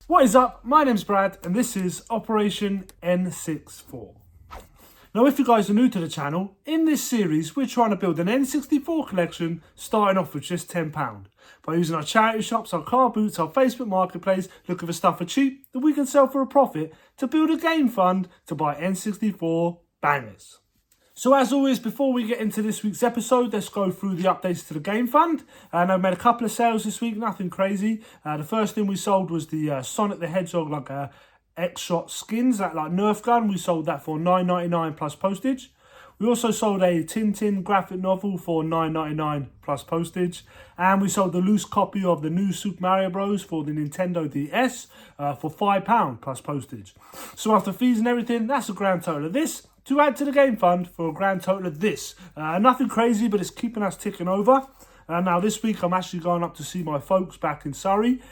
What is up? My name's Brad and this is Operation N64. Now if you guys are new to the channel, in this series we're trying to build an N64 collection starting off with just £10. By using our charity shops, our car boots, our Facebook marketplace, looking for stuff for cheap that we can sell for a profit to build a game fund to buy N64 bangers. So as always, before we get into this week's episode, let's go through the updates to the game fund. And I've made a couple of sales this week, nothing crazy. The first thing we sold was the Sonic the Hedgehog X-Shot skins, that like Nerf gun. We sold that for $9.99 plus postage. We also sold a Tintin graphic novel for $9.99 plus postage. And we sold the loose copy of the new Super Mario Bros. For the Nintendo DS for £5 plus postage. So after fees and everything, that's a grand total of this to add to the game fund for a grand total of this. Nothing crazy, but it's keeping us ticking over. Now this week I'm actually going up to see my folks back in Surrey.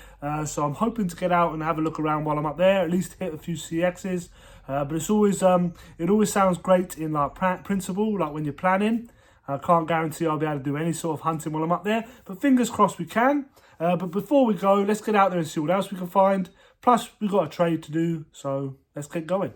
So I'm hoping to get out and have a look around while I'm up there, at least hit a few CXs. But it's always, it always sounds great in like principle, like when you're planning. I can't guarantee I'll be able to do any sort of hunting while I'm up there, but fingers crossed we can. But before we go, let's get out there and see what else we can find. Plus, we've got a trade to do, so let's get going.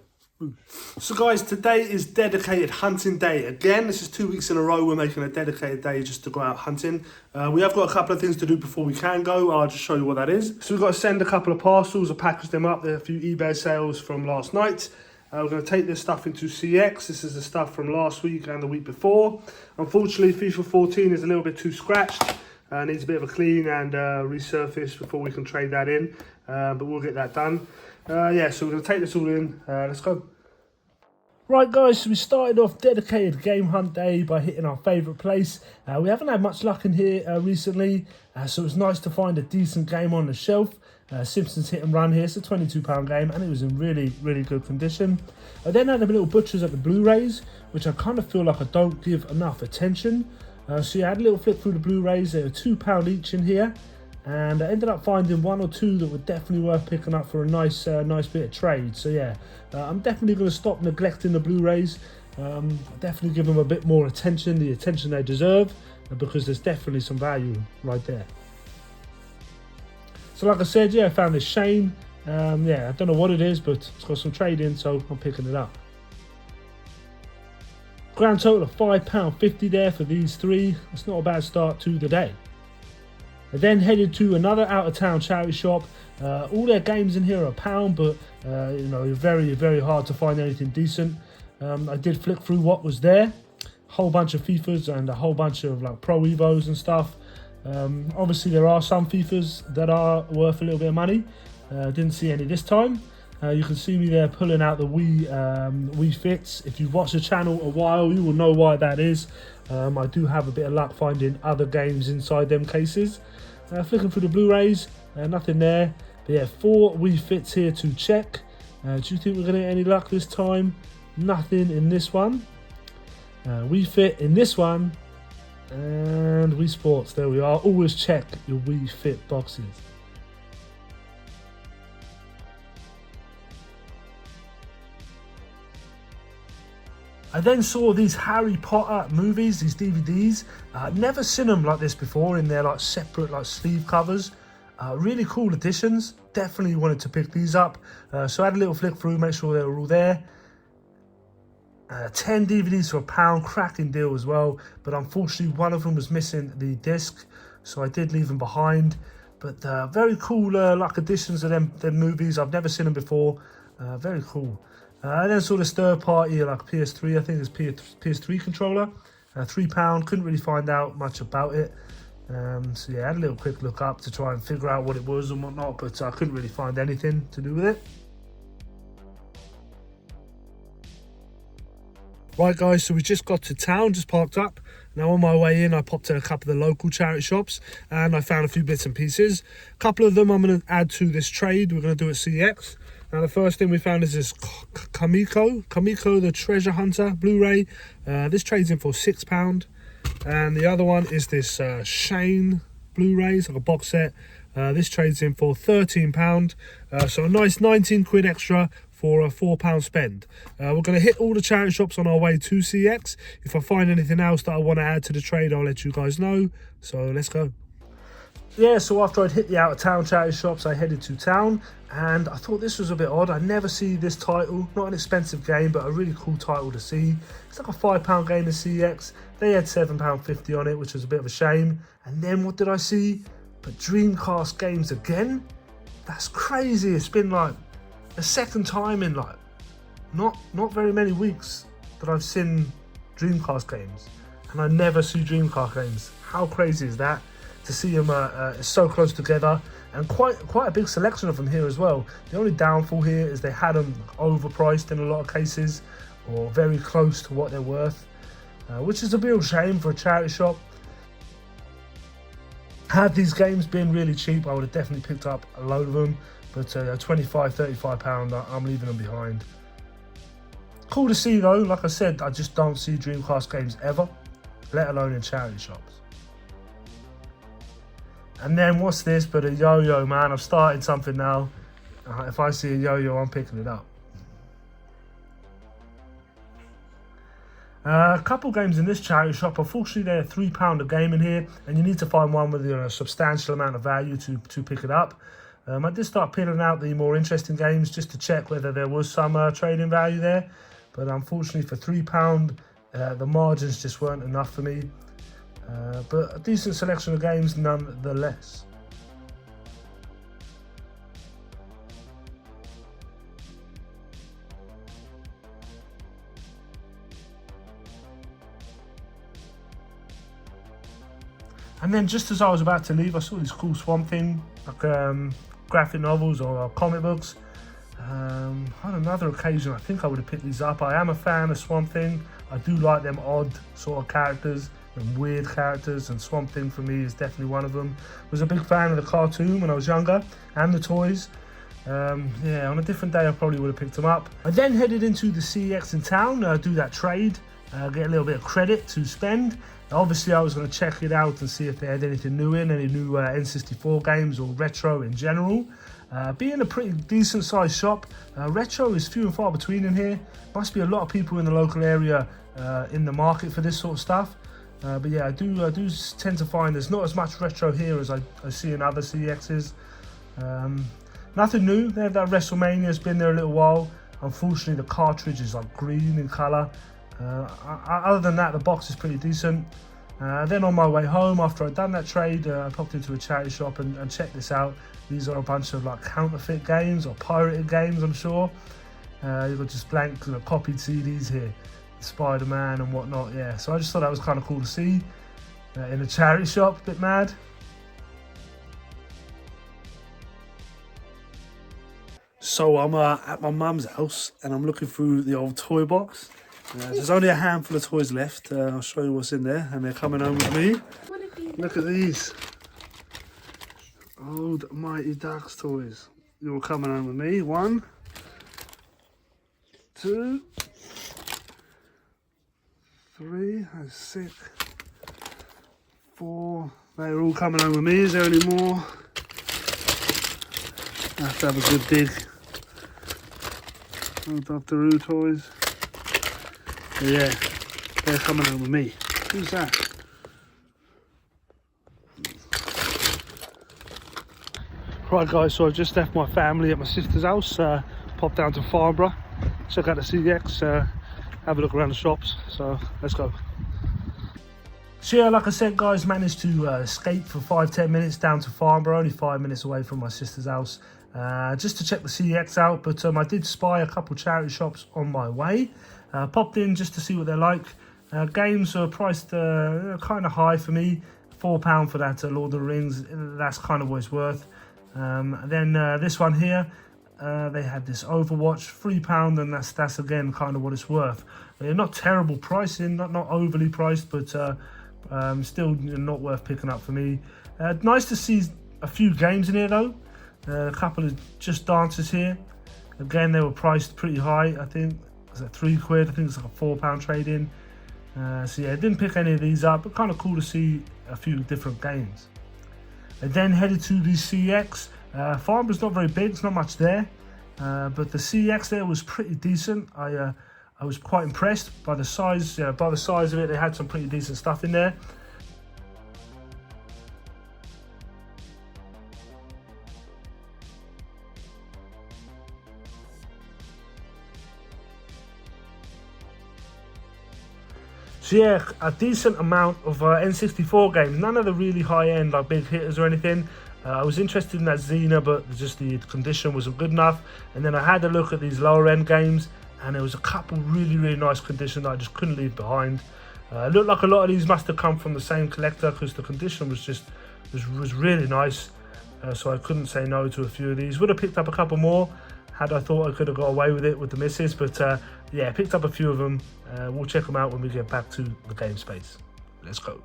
So guys, today is dedicated hunting day. Again, this is 2 weeks in a row we're making a dedicated day just to go out hunting. We have got a couple of things to do before we can go. I'll just show you what that is. So we've got to send a couple of parcels or package them up. There are a few eBay sales from last night. We're going to take this stuff into CX. This is the stuff from last week and the week before. Unfortunately, FIFA 14 is a little bit too scratched. Needs a bit of a clean and resurface before we can trade that in. But we'll get that done. Yeah, so we're going to take this all in. Let's go. Right guys, so we started off dedicated game hunt day by hitting our favourite place. We haven't had much luck in here recently, so it was nice to find a decent game on the shelf. Simpsons Hit and Run here, it's a £22 game and it was in really good condition. I then had a little butchers at the Blu-rays, which I kind of feel like I don't give enough attention. So yeah, I had a little flip through the Blu-rays. They were £2 each in here. And I ended up finding one or two that were definitely worth picking up for a nice bit of trade. So yeah, I'm definitely going to stop neglecting the Blu-rays. Definitely give them a bit more attention, the attention they deserve, because there's definitely some value right there. So like I said, yeah, I found this Shane. Yeah, I don't know what it is, but it's got some trade in, so I'm picking it up. Grand total of £5.50 there for these three. It's not a bad start to the day. I then headed to another out-of-town charity shop. All their games in here are £1, but you know, very hard to find anything decent. I did flick through what was there, a whole bunch of FIFAs and a whole bunch of like Pro Evos and stuff. Obviously, there are some FIFAs that are worth a little bit of money. Didn't see any this time. You can see me there pulling out the Wii Fits. If you've watched the channel a while, you will know why that is. I do have a bit of luck finding other games inside them cases. Flicking through the Blu-rays, nothing there. But yeah, 4 Wii Fits here to check. Do you think we're going to get any luck this time? Nothing in this one. Wii Fit in this one. And Wii Sports, there we are. Always check your Wii Fit boxes. I then saw these Harry Potter movies, these DVDs. Never seen them like this before in their like separate like sleeve covers. Really cool editions. Definitely wanted to pick these up. So I had a little flick through, make sure they were all there. 10 DVDs for £1, cracking deal as well. But unfortunately one of them was missing the disc, so I did leave them behind. But very cool like editions of them movies. I've never seen them before. Very cool. I then saw this third party, like PS3, I think it's PS3 controller, £3, couldn't really find out much about it. So yeah, I had a little quick look up to try and figure out what it was and whatnot, but I couldn't really find anything to do with it. Right guys, so we just got to town, just parked up. Now on my way in, I popped in a couple of the local charity shops and I found a few bits and pieces. A couple of them I'm going to add to this trade. We're going to do at CX. Now the first thing we found is this Kamiko the Treasure Hunter Blu-ray. This trades in for £6. And the other one is this Shane Blu-ray, it's like a box set. This trades in for £13. So a nice 19 quid extra for a £4 spend. We're going to hit all the charity shops on our way to CX. If I find anything else that I want to add to the trade, I'll let you guys know. So let's go. Yeah, so after I'd hit the out of town charity shops, I headed to town, and I thought this was a bit odd. I never see this title, not an expensive game, but a really cool title to see. It's like a £5 game in CX. They had £7.50 on it, which was a bit of a shame. And then what did I see? But Dreamcast games again? That's crazy. It's been like a second time in like not very many weeks that I've seen Dreamcast games, and I never see Dreamcast games. How crazy is that? To see them so close together, and quite a big selection of them here as well. The only downfall here is they had them overpriced in a lot of cases, or very close to what they're worth, which is a real shame for a charity shop. Had these games been really cheap, I would have definitely picked up a load of them, but £25–35, I'm leaving them behind. Cool to see though. Like I said, I just don't see Dreamcast games ever, let alone in charity shops. And then what's this but a yo-yo, man? I've started something now. If I see a yo-yo, I'm picking it up. A couple games in this charity shop. Unfortunately, they're £3 a game in here, and you need to find one with a substantial amount of value to pick it up. I did start peeling out the more interesting games just to check whether there was some trading value there. But unfortunately, for £3, the margins just weren't enough for me. But a decent selection of games nonetheless. And then just as I was about to leave, I saw this cool Swamp Thing, like graphic novels or comic books. On another occasion, I think I would have picked these up. I am a fan of Swamp Thing. I do like them odd sort of characters and weird characters, and Swamp Thing for me is definitely one of them. Was a big fan of the cartoon when I was younger, and the toys. Yeah, on a different day I probably would have picked them up. I then headed into the CEX in town, do that trade, get a little bit of credit to spend. Obviously I was going to check it out and see if they had anything new in, any new N64 games or retro in general. Being a pretty decent sized shop, retro is few and far between in here. Must be a lot of people in the local area in the market for this sort of stuff. But yeah, I do tend to find there's not as much retro here as I see in other CEXs. Nothing new. That WrestleMania's been there a little while. Unfortunately, the cartridge is like green in colour. Other than that, the box is pretty decent. Then on my way home, after I'd done that trade, I popped into a charity shop and checked this out. These are a bunch of like counterfeit games or pirated games, I'm sure. You've got just blank copied CDs here, Spider-Man and whatnot. Yeah, so I just thought that was kind of cool to see in a charity shop. A bit mad. So I'm at my mum's house and I'm looking through the old toy box. There's only a handful of toys left. I'll show you what's in there, and they're coming home with me. Look at these old Mighty Ducks toys. You're coming home with me. 1, 2, 3, that's 6, 4. They're all coming home with me. Is there any more? I have to have a good dig. Old Doctor Who toys. But yeah, they're coming home with me. Who's that? Right guys, so I've just left my family at my sister's house, popped down to Farnborough, check out the CX, have a look around the shops, so let's go. So yeah, like I said guys, managed to escape for 5–10 minutes down to Farnborough, only 5 minutes away from my sister's house, just to check the CX out, but I did spy a couple charity shops on my way. Popped in just to see what they're like. Games are priced kind of high for me. £4 for that Lord of the Rings, that's kind of what it's worth. Then this one here, they had this Overwatch, £3, and that's again kind of what it's worth. Not terrible pricing, not overly priced, but still not worth picking up for me. Nice to see a few games in here though. A couple of Just Dances here. Again, they were priced pretty high, I think. Was that £3? I think it's like a £4 trade-in. So yeah, I didn't pick any of these up, but kind of cool to see a few different games. I then headed to the CX. Farnborough's not very big, it's not much there, but the CX there was pretty decent. I was quite impressed by the size. By the size of it, they had some pretty decent stuff in there. So yeah, a decent amount of N64 games. None of the really high-end, like big hitters or anything. I was interested in that Xena, but just the condition wasn't good enough. And then I had a look at these lower-end games, and there was a couple really nice condition that I just couldn't leave behind. It looked like a lot of these must have come from the same collector, because the condition was really nice. So I couldn't say no to a few of these. Would have picked up a couple more had I thought I could have got away with it with the misses, but yeah, picked up a few of them. We'll check them out when we get back to the game space. Let's go.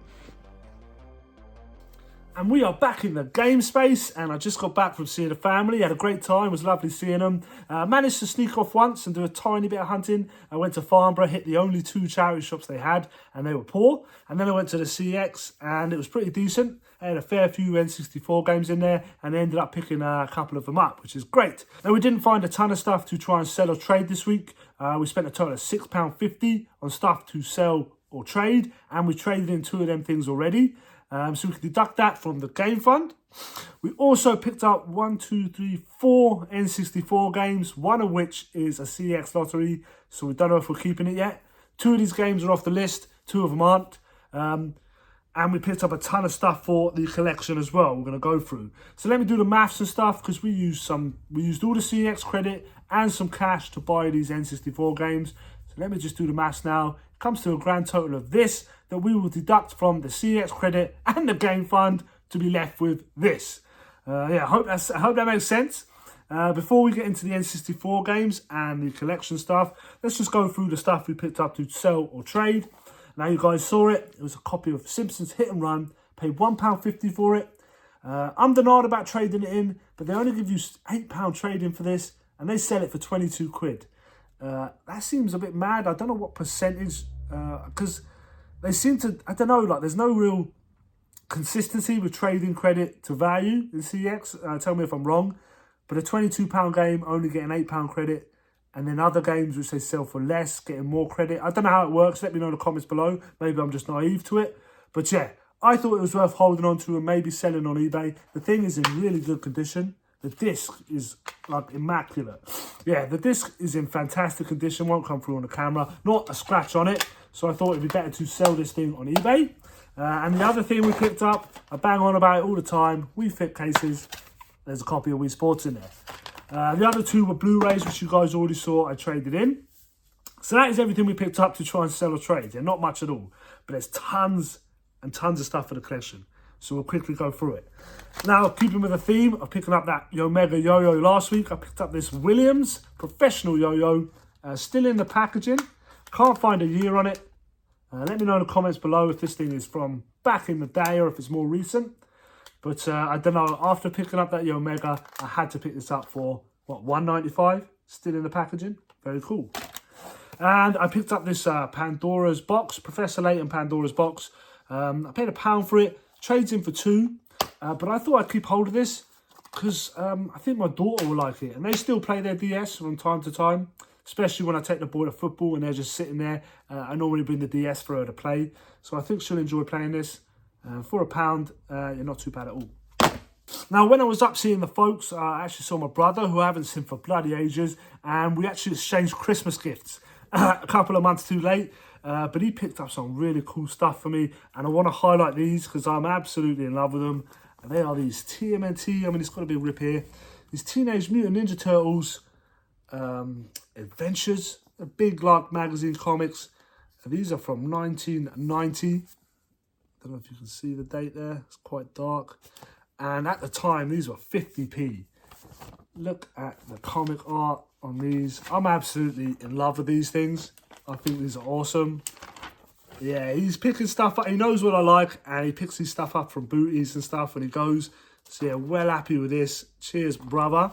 And we are back in the game space, and I just got back from seeing the family. Had a great time, it was lovely seeing them. Managed to sneak off once and do a tiny bit of hunting. I went to Farnborough, hit the only 2 charity shops they had, and they were poor. And then I went to the CX, and it was pretty decent. I had a fair few N64 games in there, and I ended up picking a couple of them up, which is great. Now, we didn't find a ton of stuff to try and sell or trade this week. We spent a total of £6.50 on stuff to sell or trade, and we traded in 2 of them things already. So we can deduct that from the game fund. We also picked up 1, 2, 3, 4 N64 games, one of which is a CX lottery, so we don't know if we're keeping it yet. 2 of these games are off the list, 2 of them aren't. And we picked up a ton of stuff for the collection as well, we're going to go through. So let me do the maths and stuff, because we used all the CX credit and some cash to buy these N64 games. So let me just do the maths now. It comes to a grand total of this that we will deduct from the CX credit and the game fund to be left with this. Yeah, I hope that makes sense. Before we get into the N64 games and the collection stuff, let's just go through the stuff we picked up to sell or trade. Now, you guys saw it. It was a copy of Simpsons Hit and Run. Paid £1.50 for it. I'm denied about trading it in, but they only give you £8 trading for this, and they sell it for 22 quid. That seems a bit mad. I don't know what percentage, because they seem to, I don't know, like there's no real consistency with trading credit to value in CX. Tell me if I'm wrong, but a £22 game only getting £8 credit, and then other games which they sell for less getting more credit. I don't know how it works. Let me know in the comments below. Maybe I'm just naive to it, but yeah, I thought it was worth holding on to and maybe selling on eBay. The thing is in really good condition. The disc is like immaculate. Yeah, the disc is in fantastic condition. Won't come through on the camera. Not a scratch on it. So I thought it'd be better to sell this thing on eBay. And the other thing we picked up, I bang on about it all the time, Wii Fit cases. There's a copy of Wii Sports in there. The other 2 were Blu-rays, which you guys already saw I traded in. So that is everything we picked up to try and sell or trade. Yeah, not much at all. But there's tons and tons of stuff for the collection. So we'll quickly go through it. Now, keeping with the theme of picking up that Omega yo-yo last week, I picked up this Williams professional yo-yo, still in the packaging. Can't find a year on it. Let me know in the comments below if this thing is from back in the day or if it's more recent. But I don't know, after picking up that Omega, I had to pick this up for, what, $1.95? Still in the packaging. Very cool. And I picked up this Pandora's box, Professor Layton Pandora's box. I paid £1 for it. Trades in for 2, but I thought I'd keep hold of this because I think my daughter will like it, and they still play their DS from time to time, especially when I take the boy to football and they're just sitting there. I normally bring the DS for her to play, so I think she'll enjoy playing this. For £1, you're not too bad at all. Now, when I was up seeing the folks, I actually saw my brother, who I haven't seen for bloody ages, and we actually exchanged Christmas gifts a couple of months too late. But he picked up some really cool stuff for me, and I want to highlight these because I'm absolutely in love with them. And they are these TMNT, I mean, it's got to be a rip here. These Teenage Mutant Ninja Turtles Adventures, a big like magazine comics. And these are from 1990. I don't know if you can see the date there, it's quite dark. And at the time, these were 50p. Look at the comic art on these. I'm absolutely in love with these things. I think these are awesome. Yeah, he's picking stuff up. He knows what I like, and he picks his stuff up from booties and stuff when he goes. So yeah, well happy with this. Cheers, brother.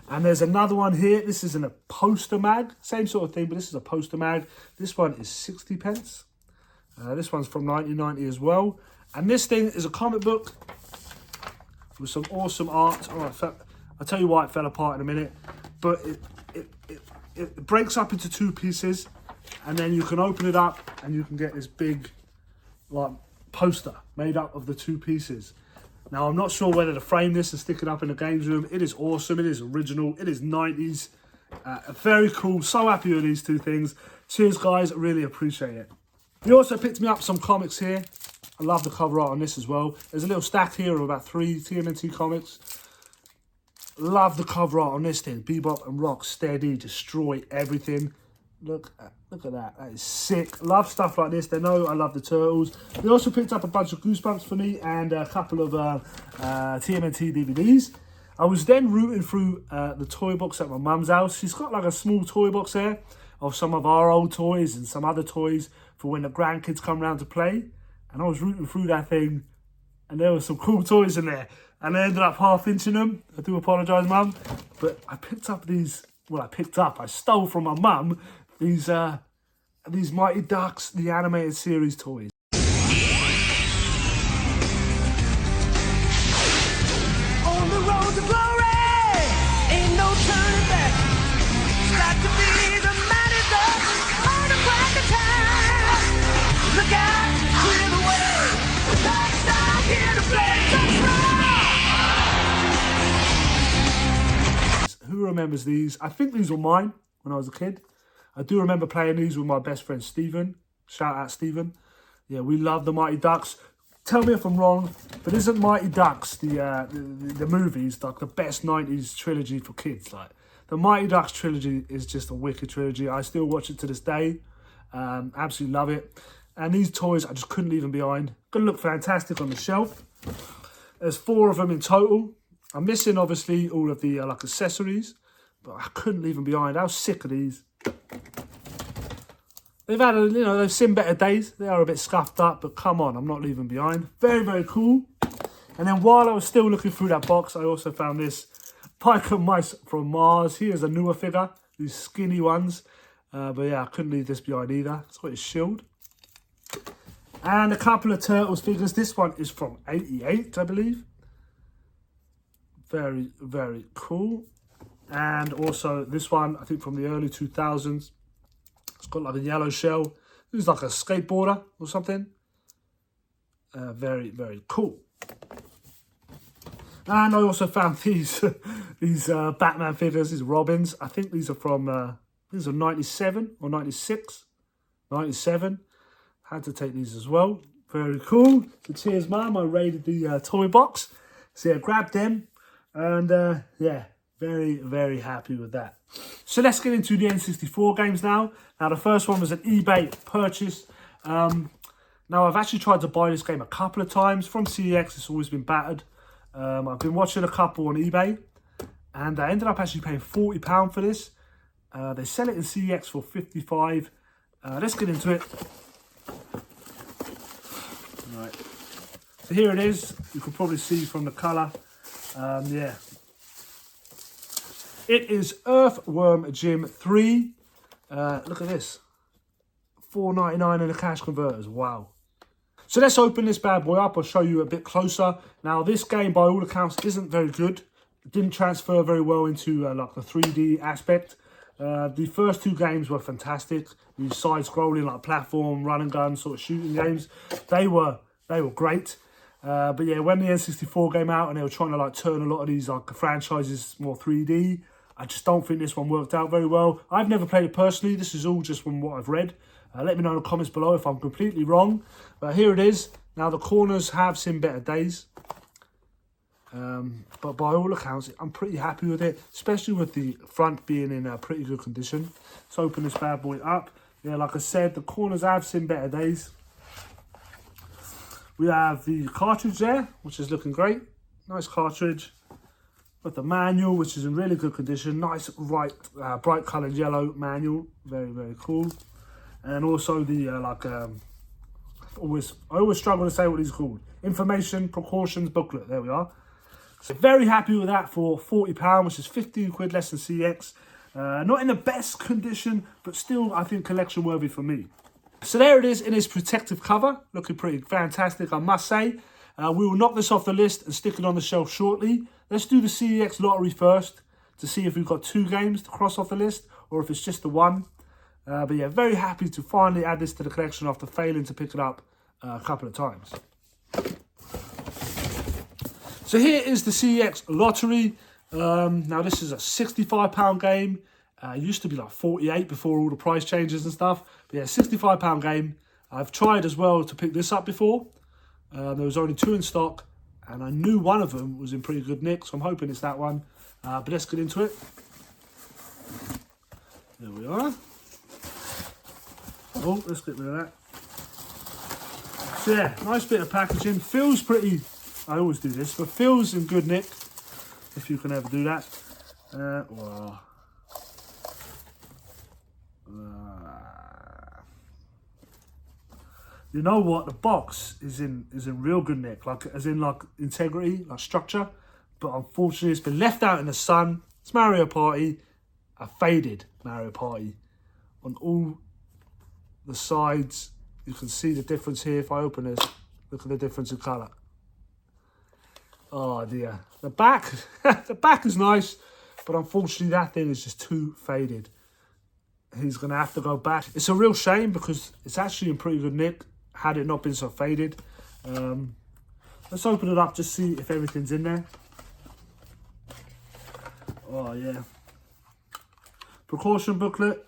And there's another one here. This isn't a poster mag. Same sort of thing, but this is a poster mag. This one is 60p. This one's from 1990 as well. And this thing is a comic book with some awesome art. All right, I'll tell you why it fell apart in a minute. But it breaks up into 2 pieces. And then you can open it up and you can get this big like poster made up of the 2 pieces. Now, I'm not sure whether to frame this and stick it up in the games room. It is awesome. It is original. It is 90s. Very cool. So happy with these 2 things. Cheers, guys. I really appreciate it. He also picked me up some comics here. I love the cover art on this as well. There's a little stack here of about 3 TMNT comics. Love the cover art on this thing. Bebop and Rock Steady, destroy everything. Look at that. That is sick. Love stuff like this. They know I love the Turtles. They also picked up a bunch of Goosebumps for me and a couple of TMNT DVDs. I was then rooting through the toy box at my mum's house. She's got like a small toy box there of some of our old toys and some other toys for when the grandkids come round to play. And I was rooting through that thing, and there were some cool toys in there. And I ended up half-inching them. I do apologise, Mum. But I picked up these, well, I stole from my mum these Mighty Ducks, the animated series toys. On the road to glory, ain't no turning back. Got to be the Mighty Ducks on the crack of time. Look out, clear the way. Ducks are here to play. Who remembers these? I think these were mine when I was a kid. I do remember playing these with my best friend Stephen. Shout out Stephen. Yeah, we love the Mighty Ducks. Tell me if I'm wrong, but isn't Mighty Ducks the movies like the best 90s trilogy for kids? Like the Mighty Ducks trilogy is just a wicked trilogy. I still watch it to this day. Absolutely love it. And these toys I just couldn't leave them behind. Gonna look fantastic on the shelf. There's 4 of them in total. I'm missing obviously all of the like accessories, but I couldn't leave them behind. I was sick of these. They've had, they've seen better days. They are a bit scuffed up, but come on, I'm not leaving behind. Very, very cool. And then while I was still looking through that box, I also found this Piker Mice from Mars. Here's a newer figure, these skinny ones. But yeah, I couldn't leave this behind either. It's got his shield. And a couple of Turtles figures. This one is from '88, I believe. Very, very cool. And also this one, I think from the early 2000s. It's got like a yellow shell. This is like a skateboarder or something. Very, very cool. And I also found these these Batman figures, these Robins. I think these are from, these are 97 or 96. 97. Had to take these as well. Very cool. So cheers, Mum. I raided the toy box. So yeah, grabbed them. And yeah, very, very happy with that. So let's get into the N64 games now. Now the first one was an eBay purchase. Now I've actually tried to buy this game a couple of times. From CEX, it's always been battered. I've been watching a couple on eBay. And I ended up actually paying £40 for this. They sell it in CEX for $55. Let's get into it. Right. So here it is. You can probably see from the colour. Yeah. It is Earthworm Jim 3. Look at this. $4.99 in the cash converters. Wow. So let's open this bad boy up. I'll show you a bit closer. Now this game, by all accounts, isn't very good. It didn't transfer very well into like the 3D aspect. The first 2 games were fantastic. These side-scrolling like platform, run and gun sort of shooting games. They were great. But yeah, when the N64 came out and they were trying to like turn a lot of these like franchises more 3D, I just don't think this one worked out very well. I've never played it personally. This is all just from what I've read. Let me know in the comments below if I'm completely wrong. But here it is. Now the corners have seen better days. But by all accounts, I'm pretty happy with it, especially with the front being in a pretty good condition. Let's open this bad boy up. Yeah, like I said, the corners have seen better days. We have the cartridge there, which is looking great. Nice cartridge. Got the manual, which is in really good condition. Nice, bright coloured yellow manual. Very, very cool. And also the, I always struggle to say what these are called. Information Precautions Booklet. There we are. So very happy with that for £40, which is 15 quid less than CX. Not in the best condition, but still, I think, collection worthy for me. So there it is in its protective cover. Looking pretty fantastic, I must say. We will knock this off the list and stick it on the shelf shortly. Let's do the CEX lottery first to see if we've got 2 games to cross off the list or if it's just the one. But yeah, very happy to finally add this to the collection after failing to pick it up a couple of times. So here is the CEX lottery. Now this is a £65 game. It used to be like 48 before all the price changes and stuff. But yeah, £65 game. I've tried as well to pick this up before. There was only 2 in stock, and I knew one of them was in pretty good nick, so I'm hoping it's that one. But let's get into it. There we are. Oh, let's get rid of that. So yeah, nice bit of packaging. Feels pretty, I always do this, but feels in good nick, if you can ever do that. Wow. You know what? The box is in real good nick, like as in like integrity, like structure. But unfortunately, it's been left out in the sun. It's Mario Party, a faded Mario Party. On all the sides, you can see the difference here. If I open this, look at the difference in colour. Oh dear. The back, the back is nice, but unfortunately that thing is just too faded. He's going to have to go back. It's a real shame because it's actually in pretty good nick, had it not been so faded. Let's open it up, just see if everything's in there. Oh yeah. Precaution booklet.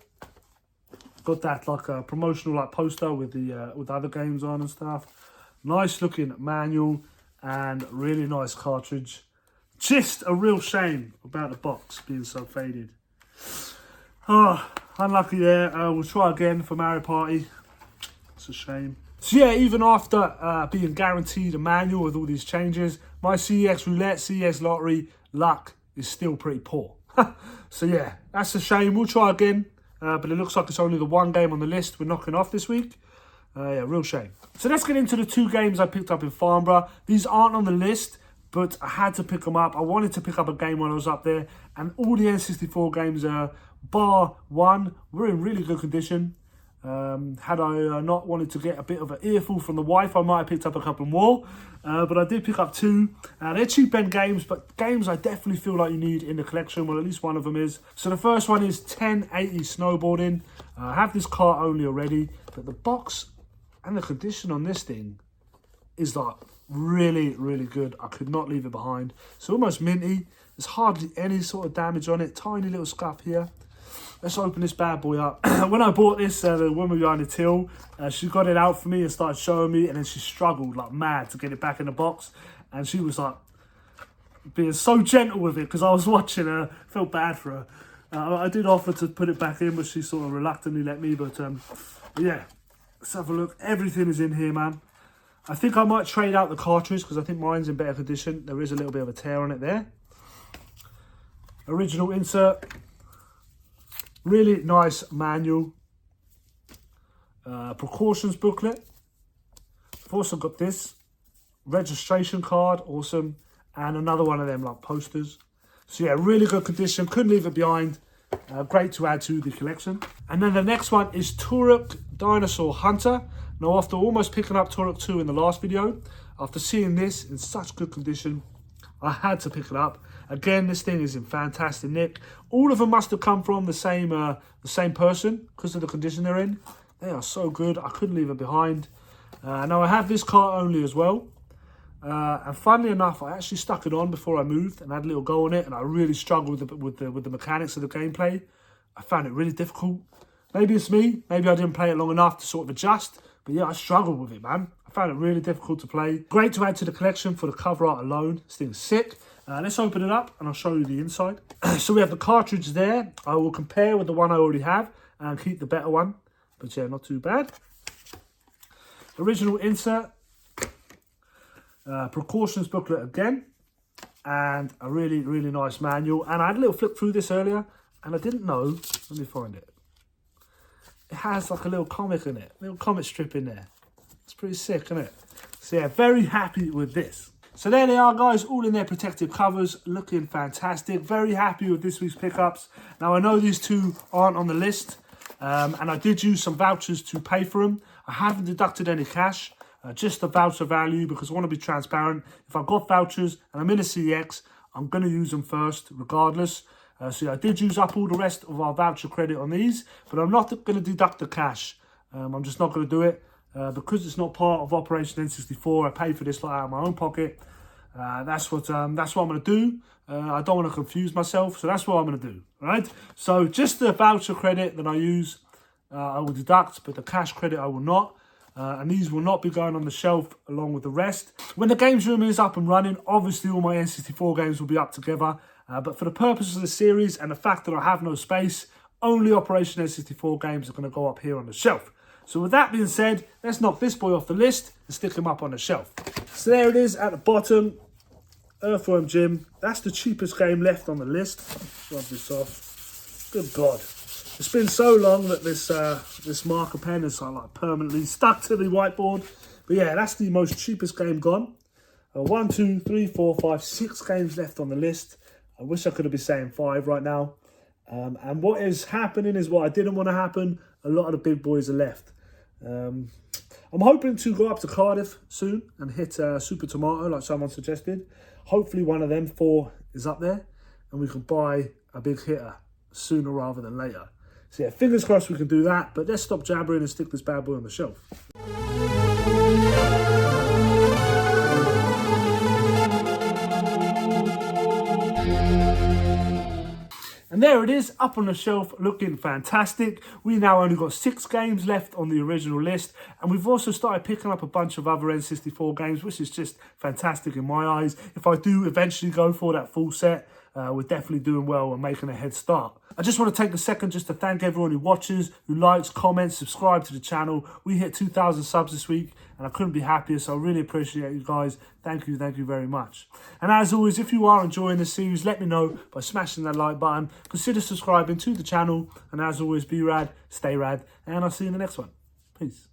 Got that like a promotional like poster with the other games on and stuff. Nice looking manual and really nice cartridge. Just a real shame about the box being so faded. Oh, unlucky there. We'll try again for Mario Party. It's a shame. So yeah, even after being guaranteed a manual with all these changes, my CEX roulette, CEX lottery luck is still pretty poor. So yeah, that's a shame. We'll try again, but it looks like it's only the one game on the list we're knocking off this week. Yeah, real shame. So let's get into the 2 games I picked up in Farnborough. These aren't on the list, but I had to pick them up. I wanted to pick up a game when I was up there, and all the N64 games, bar one, were in really good condition. Had I not wanted to get a bit of an earful from the wife, I might have picked up a couple more. But I did pick up 2. They're cheap end games, but games I definitely feel like you need in the collection. Well, at least one of them is. So the first one is 1080 Snowboarding. I have this cart only already, but the box and the condition on this thing is like really, really good. I could not leave it behind. It's almost minty. There's hardly any sort of damage on it. Tiny little scuff here. Let's open this bad boy up. When I bought this, the woman behind the till, she got it out for me and started showing me, and then she struggled like mad to get it back in the box. And she was like being so gentle with it because I was watching her. Felt bad for her. I did offer to put it back in, but she sort of reluctantly let me. But yeah, let's have a look. Everything is in here, man. I think I might trade out the cartridge because I think mine's in better condition. There is a little bit of a tear on it there. Original insert. Really nice manual. Precautions booklet. I've also got this. Registration card, awesome. And another one of them like posters. So yeah, really good condition. Couldn't leave it behind. Great to add to the collection. And then the next one is Turok Dinosaur Hunter. Now after almost picking up Turok 2 in the last video, after seeing this in such good condition, I had to pick it up. Again, this thing is in fantastic nick. All of them must have come from the same person because of the condition they're in. They are so good. I couldn't leave it behind. Now I have this cart only as well. And funnily enough, I actually stuck it on before I moved and had a little go on it. And I really struggled with the mechanics of the gameplay. I found it really difficult. Maybe it's me. Maybe I didn't play it long enough to sort of adjust. But yeah, I struggled with it, man. I found it really difficult to play. Great to add to the collection for the cover art alone. This thing's sick. Let's open it up and I'll show you the inside. So we have the cartridge there. I will compare with the one I already have and keep the better one. But yeah, not too bad. Original insert. Precautions booklet again. And a really, really nice manual. And I had a little flip through this earlier and I didn't know. Let me find it. It has like a little comic in it. A little comic strip in there. It's pretty sick, isn't it? So yeah, very happy with this. So there they are, guys, all in their protective covers, looking fantastic. Very happy with this week's pickups. Now, I know these 2 aren't on the list, and I did use some vouchers to pay for them. I haven't deducted any cash, just the voucher value, because I want to be transparent. If I've got vouchers and I'm in a CEX, I'm going to use them first, regardless. So yeah, I did use up all the rest of our voucher credit on these, but I'm not going to deduct the cash. I'm just not going to do it. Because it's not part of Operation N64, I pay for this like out of my own pocket. That's what I'm going to do. I don't want to confuse myself, so that's what I'm going to do. All right. So just the voucher credit that I use, I will deduct, but the cash credit I will not. and these will not be going on the shelf along with the rest. When the games room is up and running, obviously all my N64 games will be up together, but for the purposes of the series and the fact that I have no space, only Operation N64 games are going to go up here on the shelf. So with that being said, let's knock this boy off the list and stick him up on the shelf. So there it is at the bottom, Earthworm Jim. That's the cheapest game left on the list. Rub this off. Good God. It's been so long that this marker pen is like permanently stuck to the whiteboard. But yeah, that's the most cheapest game gone. 1, 2, 3, 4, 5, 6 games left on the list. I wish I could have been saying 5 right now. And what is happening is what I didn't want to happen. A lot of the big boys are left. I'm hoping to go up to Cardiff soon and hit Super Tomato like someone suggested. Hopefully one of them 4 is up there and we can buy a big hitter sooner rather than later. So yeah, fingers crossed we can do that, but let's stop jabbering and stick this bad boy on the shelf. And there it is, up on the shelf, looking fantastic. We now only got 6 games left on the original list, and we've also started picking up a bunch of other N64 games, which is just fantastic in my eyes. If I do eventually go for that full set, we're definitely doing well and making a head start. I just want to take a second just to thank everyone who watches, who likes, comments, subscribe to the channel. We hit 2,000 subs this week and I couldn't be happier, so I really appreciate you guys. Thank you very much. And as always, if you are enjoying this series, let me know by smashing that like button. Consider subscribing to the channel, and as always, be rad, stay rad, and I'll see you in the next one. Peace.